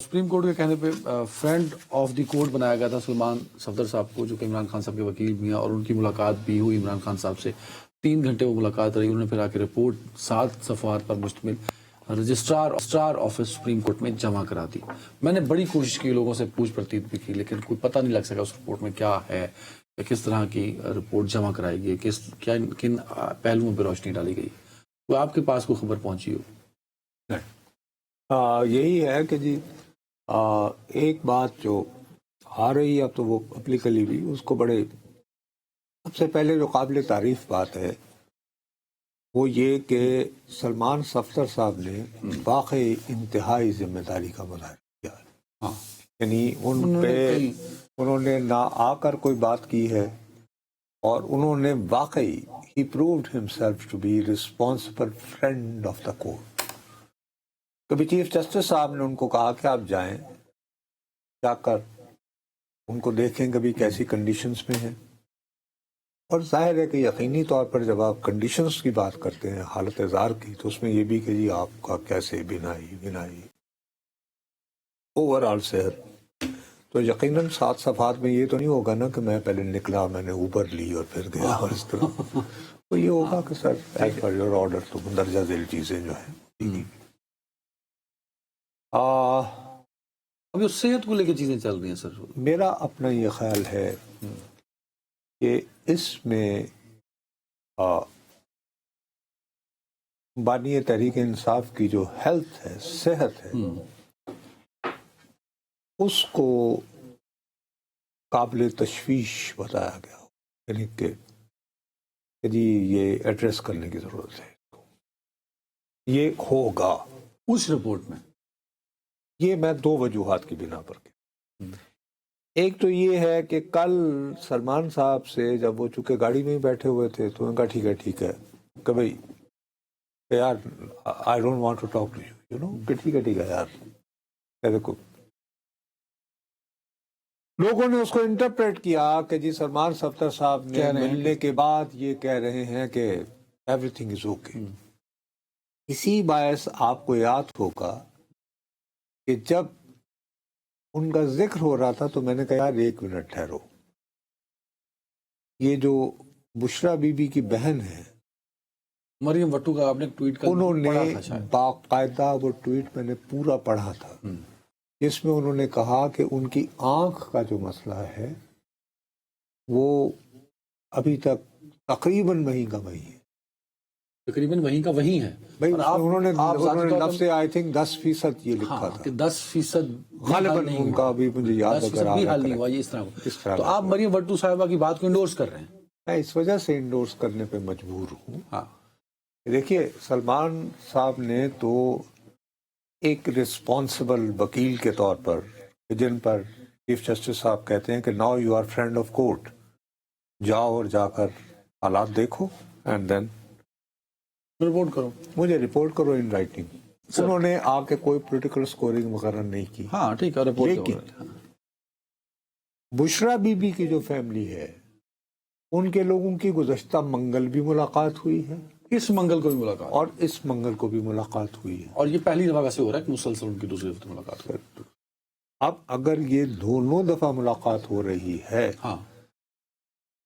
Supreme court کے کہنے پہ فرینڈ آف دی کورٹ بنایا گیا تھا سلمان صفدر صاحب کو، جو کہ عمران خان صاحب کے وکیل بھی ہیں، اور ان کی ملاقات بھی ہوئی عمران خان صاحب سے 3 گھنٹے وہ ملاقات رہی. انہوں نے پھر آ کے رپورٹ 7 صفحات پر مشتمل رجسٹرار آفس سپریم کورٹ میں جمع کرا دی. میں نے بڑی کوشش کی، لوگوں سے پوچھ پرتیت بھی کی، لیکن کوئی پتہ نہیں لگ سکا اس رپورٹ میں کیا ہے، کس طرح کی رپورٹ جمع کرائی گئی، کن پہلوؤں پہ روشنی ڈالی گئی. وہ آپ کے پاس کوئی خبر پہنچی ہو؟ یہی ہے کہ جی ایک بات جو آ رہی ہے اب تو وہ اپلیکلی بھی اس کو بڑے سب سے پہلے جو قابل تعریف بات ہے وہ یہ کہ سلمان صفدر صاحب نے واقعی انتہائی ذمہ داری کا مظاہرہ کیا ہے. ہاں، یعنی انہوں نے نہ آ کر کوئی بات کی ہے، اور انہوں نے واقعی he proved himself to be responsible friend of the court. کبھی چیف جسٹس صاحب نے ان کو کہا کہ آپ جائیں، جا کر ان کو دیکھیں کبھی کیسی کنڈیشنز میں ہیں. اور ظاہر ہے کہ یقینی طور پر جب آپ کنڈیشنز کی بات کرتے ہیں حالت زار کی، تو اس میں یہ بھی کہ جی آپ کا کیسے بینائی اوور آل صحت، تو یقیناً 7 صفحات میں یہ تو نہیں ہوگا نا کہ میں پہلے نکلا، میں نے اوبر لی اور پھر گیا اور اس طرح. تو یہ ہوگا کہ سر ایز پر یور آرڈر تو مندرجہ ذیل چیزیں جو ہیں. ابھی اس صحت کو لے کے چیزیں چل رہی ہیں سر. میرا اپنا یہ خیال ہے کہ اس میں بانی تحریک انصاف کی جو ہیلتھ ہے، صحت ہے، اس کو قابل تشویش بتایا گیا، یعنی کہ جی یہ ایڈریس کرنے کی ضرورت ہے، یہ ہوگا اس رپورٹ میں. یہ میں 2 وجوہات کی بنا پر کیا. ایک تو یہ ہے کہ کل سلمان صاحب سے جب وہ چونکہ گاڑی میں ہی بیٹھے ہوئے تھے تو انہوں نے کہا ٹھیک ہے کہ بھائی یار I don't want to talk to you know کہ ٹھیک ہے یار. دیکھو لوگوں نے اس کو انٹرپریٹ کیا کہ جی سلمان صفدر صاحب نے ملنے کے بعد یہ کہہ رہے ہیں کہ ایوری تھنگ از اوکے. اسی باعث آپ کو یاد ہوگا کہ جب ان کا ذکر ہو رہا تھا تو میں نے کہا یار 1 منٹ ٹھہرو، یہ جو بشرا بی بی کی بہن ہے مریم وٹو کا آپ نے ٹویٹ کر انہوں نے باقاعدہ وہ ٹویٹ میں نے پورا پڑھا تھا، جس میں انہوں نے کہا کہ ان کی آنکھ کا جو مسئلہ ہے وہ ابھی تک تقریباً وہیں کا وہیں ہے. تقریباً وہیں کا وہیں ہے. انہوں نے لفظ آئی تھنک 10% یہ لکھا تھا کہ 10% غالباً ان کا بھی مجھے یاد نہیں ہوا. یہ اس طرح تو آپ مریم وٹو صاحبہ کی بات کو انڈورس کر رہے ہیں. میں اس وجہ سے انڈورس کرنے پہ مجبور ہوں. دیکھیے سلمان صاحب نے تو ایک رسپانسبل وکیل کے طور پر، جن پر چیف جسٹس صاحب کہتے ہیں کہ now you are friend of court, جاؤ اور جا کر حالات دیکھو اینڈ دین رپورٹ کرو، مجھے رپورٹ کرو ان رائٹنگ. انہوں نے آ کے کوئی پولیٹیکل سکورنگ وغیرہ نہیں کی. ہاں ٹھیک ہے. لیکن بشرا بی بی کی جو فیملی ہے ان کے لوگوں کی گزشتہ منگل بھی ملاقات ہوئی ہے، اس منگل کو بھی ملاقات، اور اس منگل کو بھی ملاقات ہوئی ہے، اور یہ پہلی دفعہ ویسے ہو رہا ہے کہ مسلسل ان کی دوسری دفعہ ملاقات ہو رہی ہے. اب اگر یہ دونوں دفعہ ملاقات ہو رہی ہے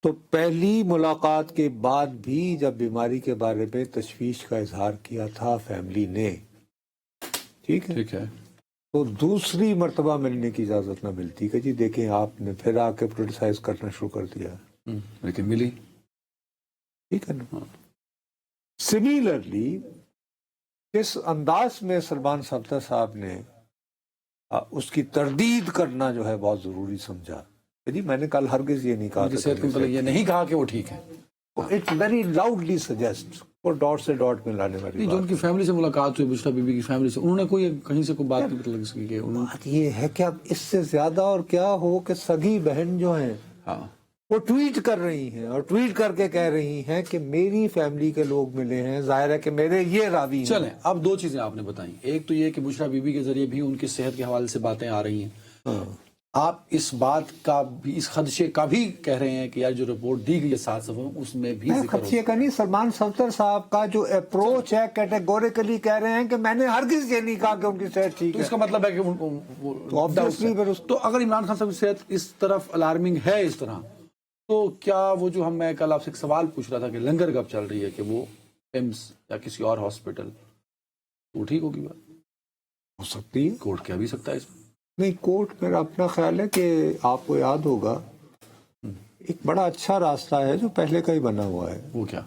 تو پہلی ملاقات کے بعد بھی جب بیماری کے بارے میں تشویش کا اظہار کیا تھا فیملی نے، ٹھیک ہے، تو دوسری مرتبہ ملنے کی اجازت نہ ملتی کہ جی دیکھیں آپ نے پھر آ کے پروٹیسائز کرنا شروع کر دیا، لیکن ملی. ٹھیک ہے نا. سملرلی جس انداز میں سلمان صفدر صاحب نے اس کی تردید کرنا جو ہے بہت ضروری سمجھا. جی میں نے کل ہرگز یہ نہیں کہا، یہ نہیں کہا کہ وہ ٹھیک ہے. اٹس ویری لاؤڈلی سجیسٹ، وہ ڈاٹ سے ڈاٹ میں لانے والی جو ان کی فیملی سے ملاقات ہوئی، بشرا بی بی کی فیملی سے، انہوں نے کوئی کہیں سے کوئی بات نہیں پتہ لگ سکی کہ بات یہ ہے کہ اب اس سے زیادہ اور کیا ہو کہ سگی بہن جو ہیں وہ ٹویٹ کر رہی ہیں اور ٹویٹ کر کے کہہ رہی ہیں کہ میری فیملی کے لوگ ملے ہیں، ظاہر ہے کہ میرے یہ راوی ہیں. چلیں اب 2 چیزیں آپ نے بتائیں. ایک تو یہ کہ بشرا بی بی کے ذریعے بھی ان کی صحت کے حوالے سے باتیں آ رہی ہیں. آپ اس بات کا بھی اس خدشے کا بھی کہہ رہے ہیں کہ یار جو رپورٹ دی گئی ہے 7 صفحوں میں اس میں بھی میں ذکر ہو خدشے کا نہیں، سلمان صفدر صاحب کا جو اپروچ ہے کیٹیگوریکلی کہہ رہے ہیں کہ میں نے ہرگز یہ نہیں کہا کہ ان کی صحت ٹھیک تو ہے. اس کا مطلب ہے کہ ان کو تو obviously پھر تو اگر عمران خان صاحب کی صحت اس طرف الارمنگ ہے اس طرح، تو کیا وہ جو میں کل آپ سے ایک سوال پوچھ رہا تھا کہ لنگر کب چل رہی ہے کہ وہ ایمس یا کسی اور ہاسپٹل، وہ ٹھیک ہوگی بات؟ ہو سکتی ہے. کورٹ کہہ بھی سکتا ہے اس میں. نہیں، کورٹ میرا اپنا خیال ہے کہ آپ کو یاد ہوگا ایک بڑا اچھا راستہ ہے جو پہلے کا ہی بنا ہوا ہے وہ کیا؟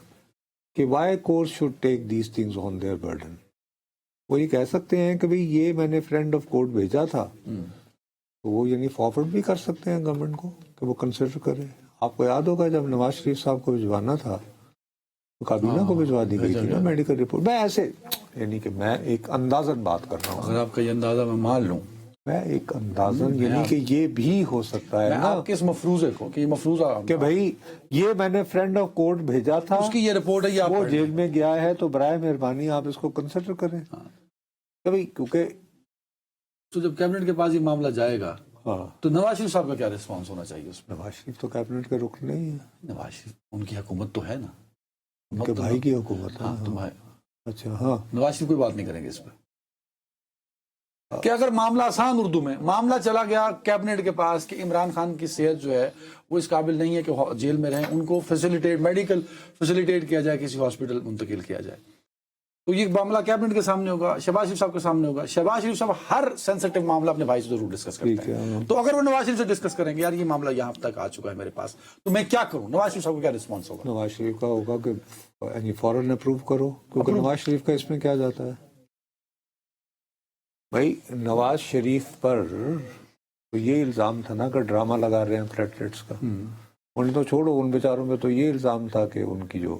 کہ why court should take these things on their burden. وہ یہ کہہ سکتے ہیں کہ بھئی یہ میں نے فرینڈ آف کورٹ بھیجا تھا، تو وہ یعنی فارورڈ بھی کر سکتے ہیں گورنمنٹ کو کہ وہ کنسیڈر کرے. آپ کو یاد ہوگا جب نواز شریف صاحب کو بھجوانا تھا تو کابینہ کو بھجوا دی گئی تھی نا میڈیکل رپورٹ. میں ایسے یعنی کہ میں ایک اندازن بات کر رہا ہوں، اگر آپ کا یہ اندازہ میں مان لوں، میں ایک اندازن یعنی کہ یہ بھی ہو سکتا ہے میں نا آپ کے اس مفروضے کو کہ یہ مفروضہ کہ بھائی یہ میں نے فرینڈ آف کورٹ بھیجا تھا، اس کی یہ رپورٹ ہے یہ آپ وہ پڑھ لیں. جیل میں گیا ہے، تو برائے مہربانی آپ اس کو کنسیڈر کریں. بھائی کیونکہ تو جب کیبنٹ کے پاس یہ معاملہ جائے گا ہاں، تو نواز شریف صاحب کا کیا رسپانس ہونا چاہیے اس میں؟ نواز شریف تو کیبنٹ کے رکن نہیں ہے، نواز شریف ان کی حکومت تو ہے نا، ان کے بھائی کی حکومت ہے. ہاں تو اچھا ہاں، نواز شریف کوئی بات نہیں کریں گے اس پہ کہ اگر معاملہ آسان اردو میں معاملہ چلا گیا کیبنٹ کے پاس کہ عمران خان کی صحت جو ہے وہ اس قابل نہیں ہے کہ جیل میں رہیں، ان کو فیسیلیٹیٹ میڈیکل فیسیلیٹیٹ کیا جائے، کسی ہاسپٹل منتقل کیا جائے، تو یہ معاملہ کیبنٹ کے سامنے ہوگا، شہباز شریف صاحب کے سامنے ہوگا. شہباز شریف صاحب ہر سینسٹیو معاملہ اپنے بھائی سے ضرور ڈسکس کرتے ہیں، تو اگر وہ نواز شریف سے ڈسکس کریں گے یار یہ معاملہ یہاں تک آ چکا ہے میرے پاس تو میں کیا کروں، نواز شریف صاحب کو کیا رسپانس ہوگا؟ نواز شریف کا ہوگا کہ یعنی فوراً اپروو کرو، کیونکہ نواز شریف کا اس میں کیا جاتا ہے. بھائی نواز شریف پر تو یہ الزام تھا نا کہ ڈرامہ لگا رہے ہیں پلیٹلیٹس کا. انہیں تو چھوڑو، ان بیچاروں میں تو یہ الزام تھا کہ ان کی جو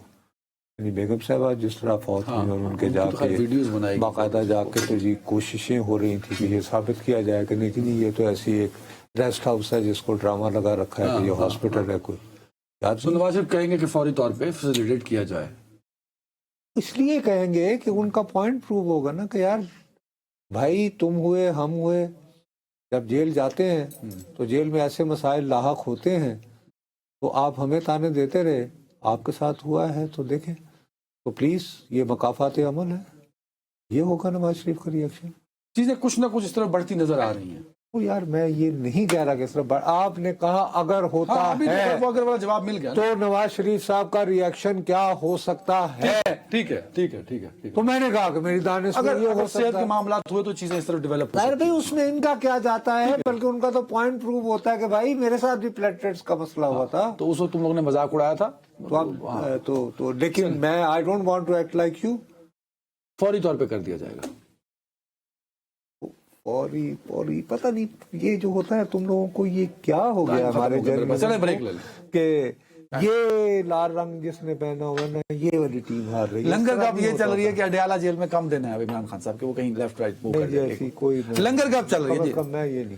یعنی بیگم صاحبہ جس طرح فوت ہوئی اور ان کے جا کے ویڈیوز بنائی باقاعدہ جا کے تو جی کوششیں ہو رہی تھیں کہ یہ ثابت کیا جائے کہ نہیں یہ تو ایسی ایک ریسٹ ہاؤس ہے جس کو ڈرامہ لگا رکھا ہے کہ یہ ہاسپٹل ہے کوئی. تو نواز شریف کہیں گے کہ فوری طور پہ فیسیلیٹیٹ کیا جائے، اس لیے کہیں گے کہ ان کا پوائنٹ پروو ہوگا نا کہ یار بھائی تم ہوئے ہم ہوئے، جب جیل جاتے ہیں تو جیل میں ایسے مسائل لاحق ہوتے ہیں تو آپ ہمیں تانے دیتے رہے، آپ کے ساتھ ہوا ہے تو دیکھیں، تو پلیز یہ مکافات عمل ہے. یہ ہوگا نواز شریف کا ریئیکشن. چیزیں کچھ نہ کچھ اس طرح بڑھتی نظر آ رہی ہیں. وہ یار میں یہ نہیں کہہ رہا کہ اس طرح آپ نے کہا اگر ہوتا ہے وہ اگر والا جواب مل گیا تو نواز شریف صاحب کا ریئیکشن کیا ہو سکتا ہے. ٹھیک ہے ٹھیک ہے ٹھیک ہے تو میں نے کہا کہ میری دانش میں یہ ہو صحت سکتا کے ہے. معاملات ہوئے تو چیزیں اس طرف ڈیولپ ظاہر بھائی اس میں ان کا کیا جاتا ہے، بلکہ ان کا تو پوائنٹ پروو ہوتا ہے کہ بھائی میرے ساتھ بھی پلیٹلیٹس کا مسئلہ ہوا تھا. تو اس وقت تم لوگوں نے مذاق اڑایا تھا تو لیکن میں I don't want to act like you. فوری طور پہ کر دیا جائے گا. فوری پتہ نہیں یہ جو ہوتا ہے تم لوگوں کو یہ کیا ہو گیا ہمارے جرنلزم کہ یہ لال رنگ جس نے پہنا ہوا نا یہ والی ٹیم ہار رہی ہے. لنگر کب یہ چل رہی ہے کہ اڈیالہ جیل میں کم دینا ہے عمران خان صاحب کے، وہ کہیں لیفٹ رائٹ وہ کر جائے. کوئی لنگر کب چل رہی ہے؟ میں یہ نہیں